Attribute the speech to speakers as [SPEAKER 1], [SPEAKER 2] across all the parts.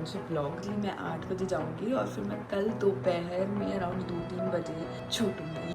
[SPEAKER 1] Internship vlog. मैं 8 बजे जाऊंगी और फिर मैं कल दोपहर में अराउंड 2-3 बजे छूटूंगी।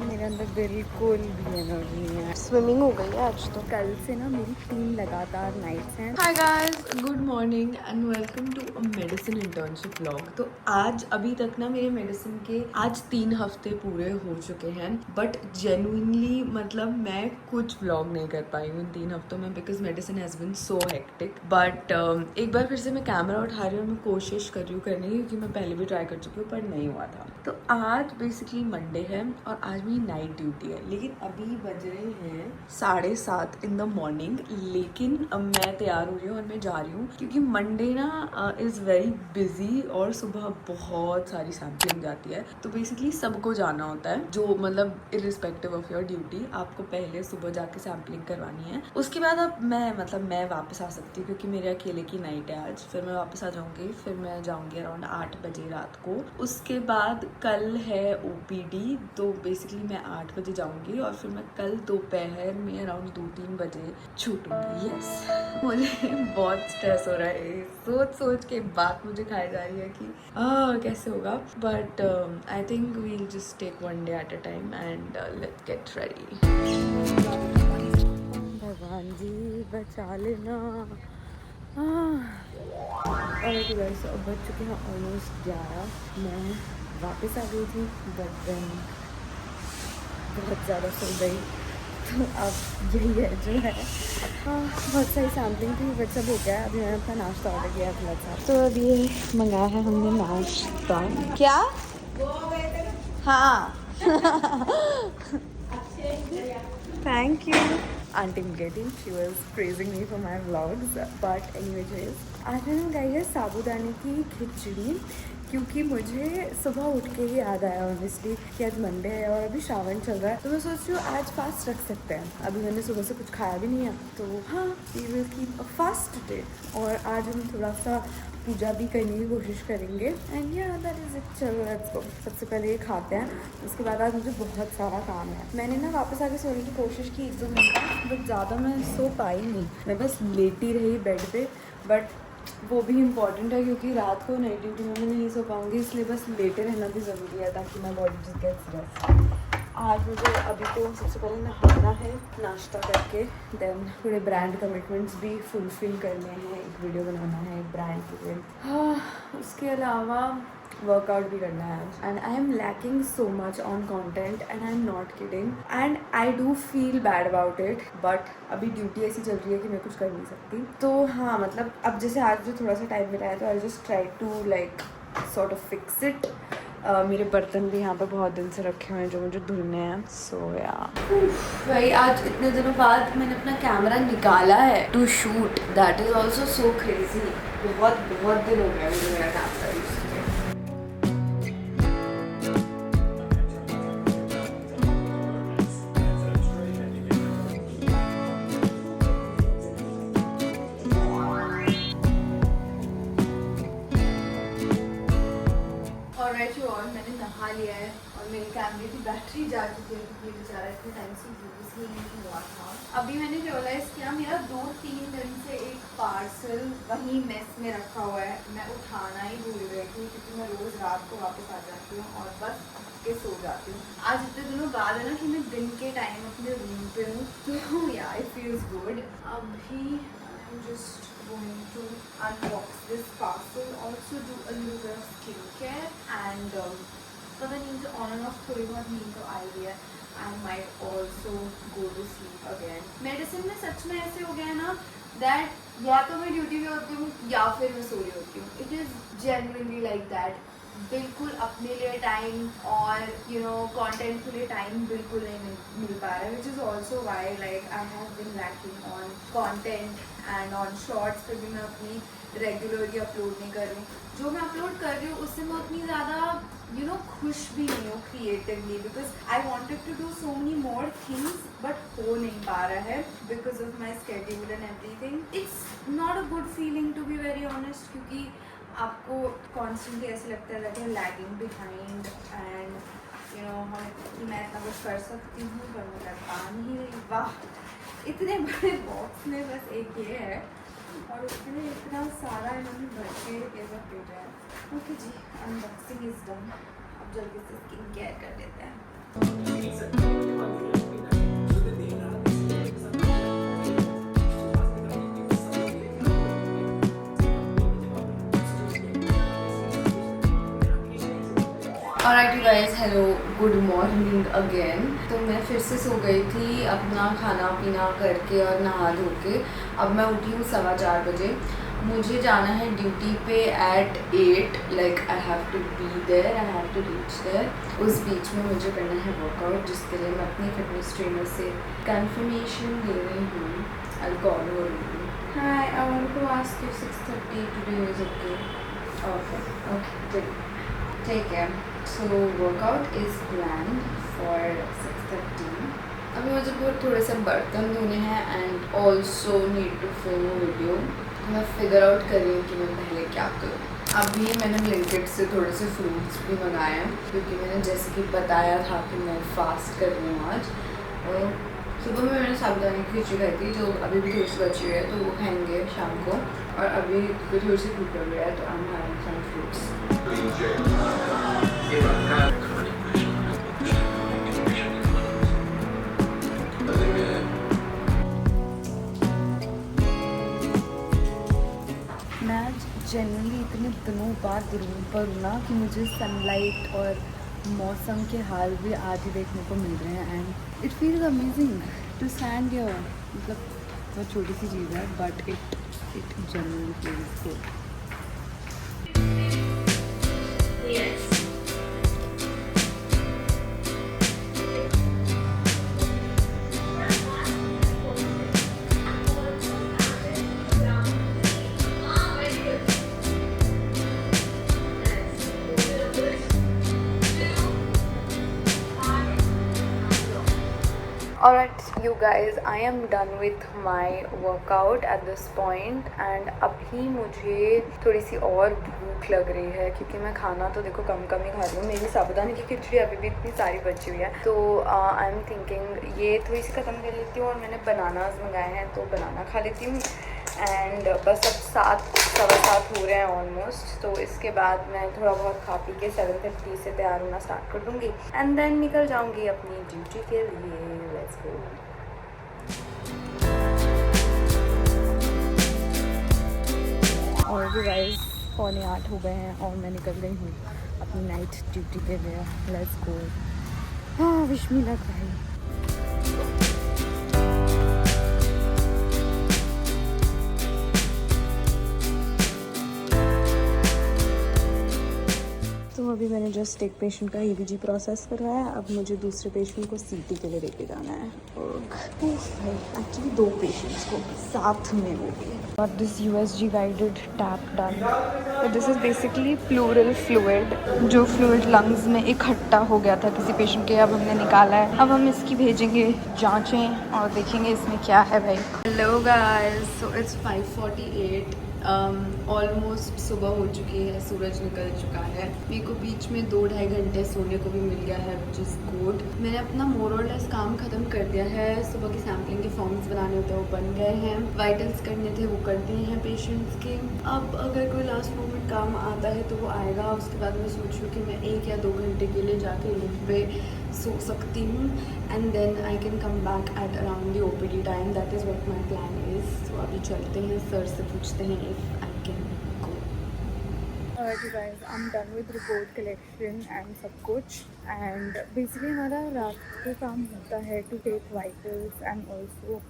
[SPEAKER 1] मेरे अंदर बिल्कुल भी एनर्जी नहीं है।
[SPEAKER 2] स्विमिंग हो गई है आज तो।
[SPEAKER 1] कल से ना मेरी 3 लगातार नाइट्स हैं। Hi guys, good morning and welcome to a medicine internship vlog. तो आज अभी तक ना मेरे मेडिसिन के आज 3 हफ्ते पूरे हो चुके हैं, बट जेन्युइनली मतलब मैं कुछ व्लॉग नहीं कर पाई हूँ इन 3 हफ्तों में because medicine has been so hectic. But एक बार फिर से मैं कैमरा उठा रही हूँ और मैं कोशिश कर रही हूँ करने की, क्योंकि मैं पहले भी ट्राई कर चुकी हूँ पर नहीं हुआ था। तो आज बेसिकली मंडे है और आज मेरी नाइट ड्यूटी है, लेकिन अभी बज रहे हैं 7:30 इन द मॉर्निंग। लेकिन अब मैं तैयार हो रही हूँ और मैं जा रही हूँ क्योंकि मंडे ना इज़ वेरी बिजी और सुबह बहुत सारी सैम्पलिंग जाती है। तो बेसिकली सबको जाना होता है, जो मतलब इरिस्पेक्टिव ऑफ योर ड्यूटी आपको पहले सुबह जाके सैम्पलिंग करवानी है। उसके बाद अब मैं वापस आ सकती हूँ क्योंकि मेरे अकेले की नाइट है आज। फिर मैं वापस आ जाऊँगी, फिर मैं जाऊँगी अराउंड 8 बजे रात को। उसके बाद कल है OPD, तो बेसिकली मैं 8 बजे जाऊँगी और फिर मैं कल दोपहर में अराउंड 2-3 बजे छूटूंगी। यस, मुझे बहुत स्ट्रेस हो रहा है, सोच के बात मुझे खाई जा रही है कि कैसे होगा। But I think we'll just take one day at a time and let's get ready. भगवान जी बचा लेना। और गाइस अब बज चुके हैं ऑलमोस्ट 11। मैं वापस आ गई थी बट देन बहुत ज़्यादा सो गई, तो अब यही है जो है। बहुत सारी सैम्पलिंग थी बट सब हो गया। अभी मैंने अपना नाश्ता ऑर्डर किया है अपना साथ, तो अभी ये मंगाया है हमने नाश्ता। क्या? हाँ thank you. Aunty getting she was praising me for my vlogs, but anyways आज मैंने मंगाई है साबूदाने की खिचड़ी, क्योंकि मुझे सुबह उठ के ही याद आया ऑनेस्टली कि आज मंडे है और अभी श्रावण चल रहा है, तो मैं सोच रही हूँ आज फास्ट रख सकते हैं। अभी मैंने सुबह से कुछ खाया भी नहीं है, तो हाँ we will keep a fast day. और आज हम थोड़ा सा पूजा भी करने की कोशिश करेंगे एंड या दैट इज़ इट। चलो लेट्स गो। सबसे पहले ये खाते हैं, उसके बाद आज मुझे बहुत सारा काम है। मैंने ना वापस आके सोने की कोशिश की 1-2 घंटा, बट ज़्यादा मैं सो पाई नहीं, मैं बस लेटी रही बेड पे। बट वो भी इम्पॉर्टेंट है क्योंकि रात को नाइट ड्यूटी में मैं नहीं सो पाऊँगी, इसलिए बस लेटे रहना भी ज़रूरी है ताकि मैं बॉडी जस्ट गेट्स रेस्ट। आज मुझे अभी तो सबसे पहले नहाना है नाश्ता करके, देन थोड़े ब्रांड कमिटमेंट्स भी फुलफिल करने हैं, एक वीडियो बनाना है एक ब्रांड के लिए। हाँ, उसके अलावा वर्कआउट भी करना है and I am lacking so much on content and I am not kidding and I do feel bad about it, but अभी ड्यूटी ऐसी चल रही है कि मैं कुछ कर नहीं सकती। तो हाँ मतलब अब जैसे आज जो थोड़ा सा टाइम मिला है तो I just try to like sort of fix it. मेरे बर्तन भी यहाँ पे बहुत दिन से रखे हुए हैं जो मुझे धुलने हैं। सो या भाई आज इतने दिनों बाद मैंने अपना कैमरा निकाला है to shoot, that is also so crazy. बहुत दिन हो गया मुझे मेरा कैमरा यूज किए। और मैंने नहा लिया है और मेरे कैमरे की बैटरी जा चुकी है क्योंकि बेचारा इतने टाइम से यूज़ ही नहीं हुआ था। अभी मैंने रियलाइज़ किया मेरा 2-3 दिन से एक पार्सल वहीं मेस में रखा हुआ है, मैं उठाना ही भूल गई थी क्योंकि मैं रोज़ रात को वापस आ जाती हूँ और बस के सो जाती हूँ। आज इतने दिनों बाद है ना कि मैं दिन के टाइम अपने रूम पे हूँ, तो या इट फील्स गुड। अभी I'm just going to unbox this parcel, also do a little bit of skincare and पता नहीं मुझे ऑन एंड ऑफ थोड़ी बहुत नींद तो आई हुई है। I might also go to sleep again. Medicine में सच में ऐसे हो गया है ना दैट या तो मैं ड्यूटी पे होती हूँ या फिर मैं सो रही होती हूँ। It is genuinely like that. बिल्कुल अपने लिए टाइम और कंटेंट के लिए टाइम बिल्कुल नहीं मिल पा रहा है, which is also why like I have been lacking on content and on shorts पे भी मैं अपनी रेगुलरली अपलोड नहीं कर रही हूँ। जो मैं अपलोड कर रही हूँ उससे मैं उतनी ज़्यादा खुश भी नहीं हूँ creatively, because I wanted to do so many more things but हो नहीं पा रहा है because of my schedule and everything. It's not a good feeling to be very honest, क्योंकि आपको कॉन्स्टेंटली ऐसे लगता है that you are lagging behind and मैं इतना कुछ कर सकती हूँ पर मैं कर पा नहीं रही। वाह, इतने बड़े बॉक्स में बस एक ये है और उसमें इतना सारा इन्होंने भर के ये सब भेजा है। ओके जी, अनबॉक्सिंग इज डन। अब जल्दी से स्किन केयर कर लेते हैं। Alright guys, hello, good morning again. तो मैं फिर से सो गई थी अपना खाना पीना करके और नहा धो के। अब मैं उठी हूँ 4:15 बजे। मुझे जाना है ड्यूटी पे at 8, like I have to be there, I have to reach there. उस बीच में मुझे करना है वर्कआउट, जिसके लिए मैं अपनी फिटनेस ट्रेनर से कंफर्मेशन ले रही हूँ। आई कॉल हो रही हूँ। Hi, I want to ask you 6:30 today is okay? Okay okay, ठीक है। So workout is plan for 6:30। अभी मुझे बहुत थोड़े से बर्तन धोने हैं and also need to film video. मैं फिगर आउट कर रही हूँ कि मैं पहले क्या करूँ। अभी मैंने ब्लिंकिट से थोड़े से फ्रूट्स भी मंगाए हैं, क्योंकि मैंने जैसे कि बताया था कि मैं फास्ट कर रही हूँ आज। और सुबह में मैंने साबुदाने की खिचड़ी खाई थी, जो अभी भी थोड़ी सी बची हुई है, तो वो खाएंगे शाम को। और अभी थोड़ी सी भूख लग रही है, तो I am having some fruits. मैं जनरली इतने दिनों बाद रूम पर हूँ ना कि मुझे सनलाइट और मौसम के हाल भी आज ही देखने को मिल रहे हैं and it feels amazing to stand here. मतलब बहुत छोटी सी चीज़ है, but it generally feels good. Alright you guys, I am done with my workout at this point and अभी मुझे थोड़ी सी और भूख लग रही है, क्योंकि मैं खाना तो देखो कम ही खा रही हूँ। मेरी साबुदाने की खिचड़ी अभी भी इतनी सारी बची हुई है, तो आई एम थिंकिंग ये थोड़ी सी ख़त्म कर लेती हूँ। और मैंने बनानाज मंगाए हैं, तो बनाना खा लेती हूँ। एंड बस अब 7:15 हो रहे हैं ऑलमोस्ट, तो इसके बाद मैं थोड़ा बहुत खा पी के 7:30 से तैयार होना स्टार्ट कर दूँगी एंड देन निकल जाऊँगी अपनी ड्यूटी के लिए। Let's go. और भी गाइस 7:45 हो गए हैं और मैं निकल गई हूँ अपनी नाइट ड्यूटी के लिए। Let's go. हाँ, विश मी लक भाई। तो अभी मैंने जस्ट एक पेशेंट का EVG प्रोसेस करवाया है। अब मुझे दूसरे पेशेंट को CT के लिए लेके जाना है। एक्चुअली 2 पेशेंट्स को साथ में वो भी। और this USG guided tap done. तो this is basically pleural fluid, जो फ्लूइड लंग्स में इकट्ठा हो गया था किसी पेशेंट के, अब हमने निकाला है। अब हम इसकी भेजेंगे जांचें और देखेंगे इसमें क्या है भाई। Hello guys, so it's 5:48। Almost सुबह हो चुकी है, सूरज निकल चुका है। मेरे को बीच में 2-2.5 घंटे सोने को भी मिल गया है, विच इज़ गुड। मैंने अपना मोर और लेस काम ख़त्म कर दिया है। सुबह की सैम्पलिंग के फॉर्म्स बनाने होते हैं, वो बन गए हैं। वाइटल्स करने थे, वो कर दिए हैं पेशेंट्स के। अब अगर कोई लास्ट मोमेंट काम आता है तो वो आएगा। उसके बाद मैं सोच रही हूँ कि मैं 1 या 2 घंटे के लिए जाके रूम पे सो सकती हूँ and then I can come back at around the OPD time. That is what my plan is. तो अभी चलते हैं, सर से पूछते हैं if I can go. Alright you guys, I'm done with report collection and सब कुछ। And basically हमारा रात को काम होता है to take vitals and also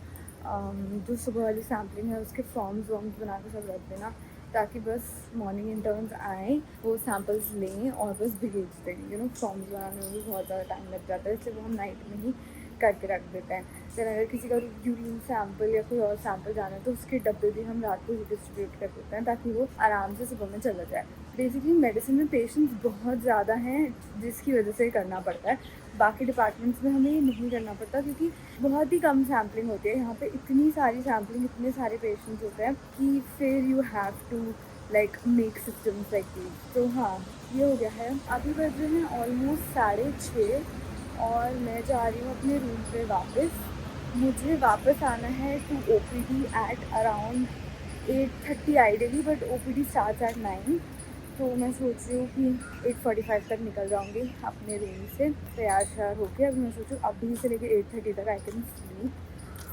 [SPEAKER 1] जो सुबह वाली सैम्पलिंग है उसके फॉर्म्स बना के सब रख देना, ताकि बस मॉर्निंग इंटर्न्स आए, वो सैम्पल्स लें और बस भेज दें। यू नो, फॉर्म्स बनाने में भी बहुत ज़्यादा टाइम लग जाता है, इसलिए वो हम नाइट में ही करके रख देते हैं। फिर अगर किसी का यूरिन सैंपल या कोई और सैंपल जाना है तो उसके डब्बे भी हम रात को ही डिस्ट्रीब्यूट कर देते हैं, ताकि वो आराम से सुबह में चला जाए। बेसिकली मेडिसिन में पेशेंट्स बहुत ज़्यादा हैं, जिसकी वजह से करना पड़ता है। बाकी डिपार्टमेंट्स में हमें ये नहीं करना पड़ता, क्योंकि बहुत ही कम सैम्पलिंग होती है। यहाँ पे इतनी सारी सैम्पलिंग, इतने सारे पेशेंट्स होते हैं कि फिर you have to like make systems like this. तो हाँ, ये हो गया है। अभी बज रहे हैं ऑलमोस्ट 6:30 और मैं जा रही हूँ अपने रूम पे वापस। मुझे वापस आना है to OPD at around 8:30 ideally, but OPD start at 9। तो मैं सोच रही हूँ कि 8:45 तक निकल जाऊँगी अपने रूम से तैयार श्यार होके। अभी मैं सोचूँ अभी से लेके 8:30 तक I can sleep,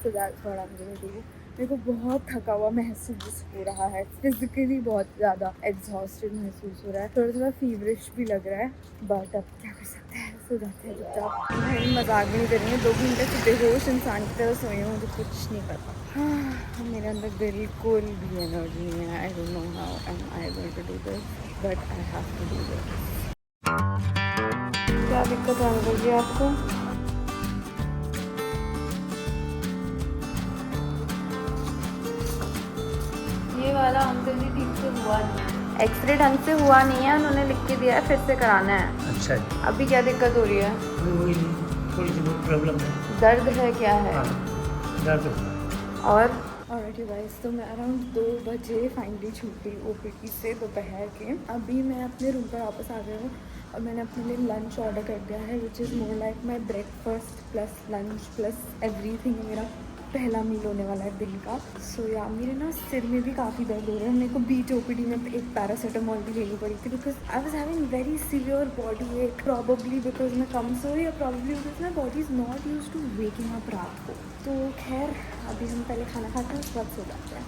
[SPEAKER 1] so that's what I am going to do. मेरे को बहुत थका हुआ महसूस हो रहा है, फिजिकली बहुत ज़्यादा एग्जॉस्टेड महसूस हो रहा है, थोड़ा थोड़ा फीवरिश भी लग रहा है, बट अब क्या कर सकते हैं, सो जाते हैं चुपचाप। मैं मजाक भी नहीं करेंगे, 2 घंटे से बेहोश इंसान की तरह सोई हूँ, मुझे कुछ नहीं पता। हाँ, मेरे अंदर बिल्कुल भी एनर्जी नहीं है। I don't know how am I going to do this, but I have to do this. क्या दिक्कत आने लगी आपको? ये वाला अंकल जी ठीक से हुआ नहीं, एक्सरे ढंग से हुआ नहीं है, उन्होंने लिख के दिया है फिर से कराना है। अच्छा, अभी क्या दिक्कत हो रही है? थोड़ी सी प्रॉब्लम है, दर्द है, क्या है? हाँ, दर्द और ऑलराइट यू गाइस, तो मैं अराउंड 2 बजे फाइनली छूटी OPD से दोपहर के। अभी मैं अपने रूम पर वापस आ गई हूँ और मैंने अपने लिए लंच ऑर्डर कर दिया है, which is more like my breakfast plus lunch plus everything. मेरा पहला मील होने वाला है दिन का। सो या मेरे ना सिर में भी काफ़ी दर्द हो रहा है। मेरे को बीच OPD में एक पैरासीटामोल भी लेनी पड़ी थी, because I was having very severe body ache, probably because मैं कम सोई या probably because my body is not use to waking up रात को। तो खैर अभी हम पहले खाना खाते हैं, उसके बाद सो जाते हैं।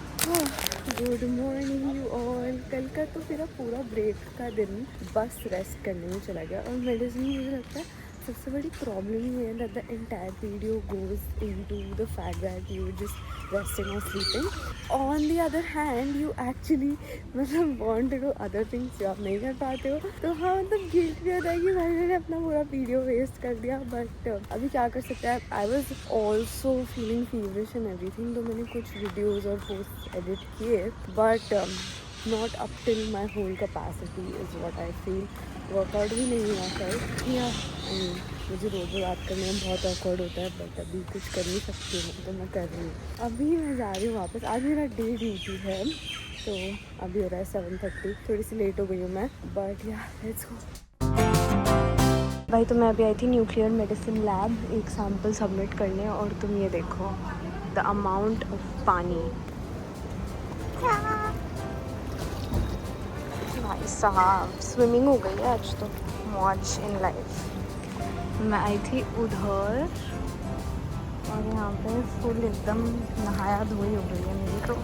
[SPEAKER 1] Good morning you all. कल का तो मेरा पूरा ब्रेक का दिन बस रेस्ट करने में चला गया, और मेडिसिन मुझे लगता है सबसे बड़ी प्रॉब्लम ये है that the entire video goes into the fact that you just resting और sleeping. On the other hand you actually मतलब want to do other things जो आप नहीं कर पाते हो। तो हाँ, मतलब गिल्ट भी होता है कि भाई मैंने अपना पूरा वीडियो वेस्ट कर दिया, बट अभी क्या कर सकते हैं। I was also feeling feverish and everything, तो मैंने कुछ वीडियोज़ और पोस्ट एडिट किए, but not up till my whole capacity is what I feel. Workout भी नहीं हुआ कल या मुझे रोज़ बात करने में बहुत ऑकवर्ड होता है, बट अभी कुछ कर नहीं सकती हूँ, तो मैं कर रही हूँ। अभी मैं जा रही हूँ वापस। आज मेरा डे ड्यूटी है, तो अभी हो रहा है 7:30, थोड़ी सी लेट हो गई हूँ मैं, बट या लेट्स गो। भाई तो मैं अभी आई थी न्यूक्लियर मेडिसिन लैब एक सैम्पल सबमिट करने, और तुम ये देखो द अमाउंट ऑफ पानी। भाई साहब स्विमिंग हो गई है आज तो, मौज इन लाइफ। मैं आई थी उधर और यहाँ पे फुल एकदम नहाया धोई हो गई है मेरी। तो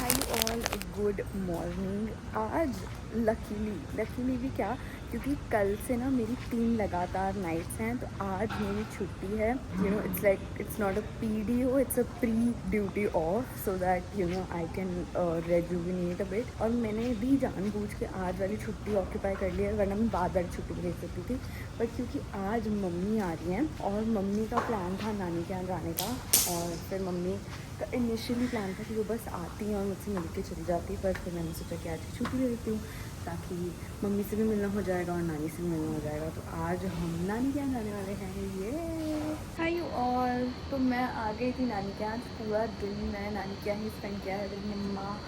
[SPEAKER 1] हाई ऑल गुड मॉर्निंग। आज लकीली भी क्या, क्योंकि कल से ना मेरी 3 लगातार नाइट्स हैं, तो आज मेरी छुट्टी है। You know it's like it's not a PDO, it's a pre duty of, so that you know I can rejuvenate a bit. और मैंने भी जानबूझ के आज वाली छुट्टी ऑक्यूपाई कर ली है, वरना मैं बाद वाली छुट्टी ले सकती थी, बट क्योंकि आज मम्मी आ रही हैं और मम्मी का प्लान था नानी के यहाँ जाने का, और फिर मम्मी का इनिशियली प्लान था कि वो बस आती हैं और मुझसे मिल के चली जाती, पर फिर मैंने सोचा कि आज की छुट्टी ले लेती हूँ, ताकि मम्मी से भी मिलना हो जाएगा और नानी से भी मिलना हो जाएगा। तो आज हम नानी के यहाँ जाने वाले हैं। ये हाय ऑल, तो मैं आ गई थी नानी के यहाँ। पूरा दिन मैं नानी के यहाँ ही स्पेंड किया है। मेरी मम्मा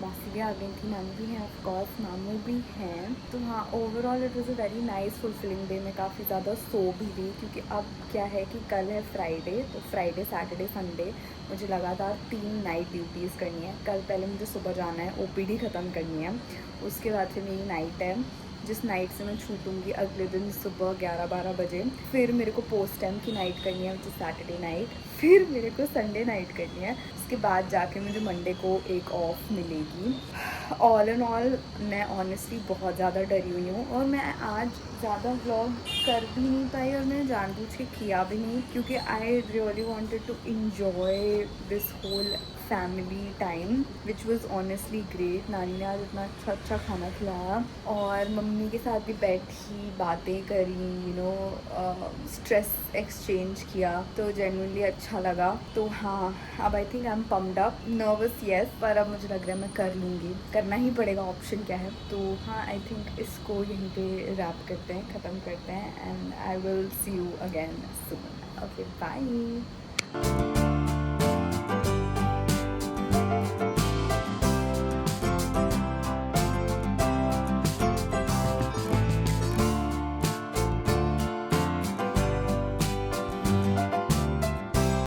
[SPEAKER 1] मौसी भी आ गई थी, नानी भी हैं, ऑफकोर्स मामू भी हैं। तो हाँ, overall it was a very nice fulfilling day. मैं काफ़ी ज़्यादा सो भी रही, क्योंकि अब क्या है कि कल है फ्राइडे, तो फ्राइडे सैटरडे संडे मुझे लगातार 3 नाइट ड्यूटीज़ करनी है। कल पहले मुझे सुबह जाना है, OPD ख़त्म करनी है, उसके बाद फिर मेरी नाइट है, जिस नाइट से मैं छूटूंगी अगले दिन सुबह 11-12 बजे। फिर मेरे को पोस्ट टाइम की नाइट करनी है, जो सैटरडे नाइट, फिर मेरे को संडे नाइट करनी है। उसके बाद जाके मुझे मंडे को एक ऑफ मिलेगी। ऑल इन ऑल मैं ऑनेस्टली बहुत ज़्यादा डरी हुई हूँ, और मैं आज ज़्यादा व्लॉग कर भी नहीं पाई, और मैंने जानबूझ के किया भी नहीं, क्योंकि I really wanted to enjoy this whole family time which was honestly great. नानी ने आज इतना अच्छा खाना खिलाया, और मम्मी के साथ भी बैठी, बातें करी, यू नो स्ट्रेस एक्सचेंज किया, तो जेन्युइनली अच्छा लगा। तो हाँ, अब I think I am pumped up, nervous yes, पर अब मुझे लग रहा है मैं कर लूँगी, करना ही पड़ेगा, ऑप्शन क्या है। तो हाँ, आई थिंक इसको यहीं पे रैप करते हैं, ख़त्म करते हैं, and I will see you again soon. Okay bye.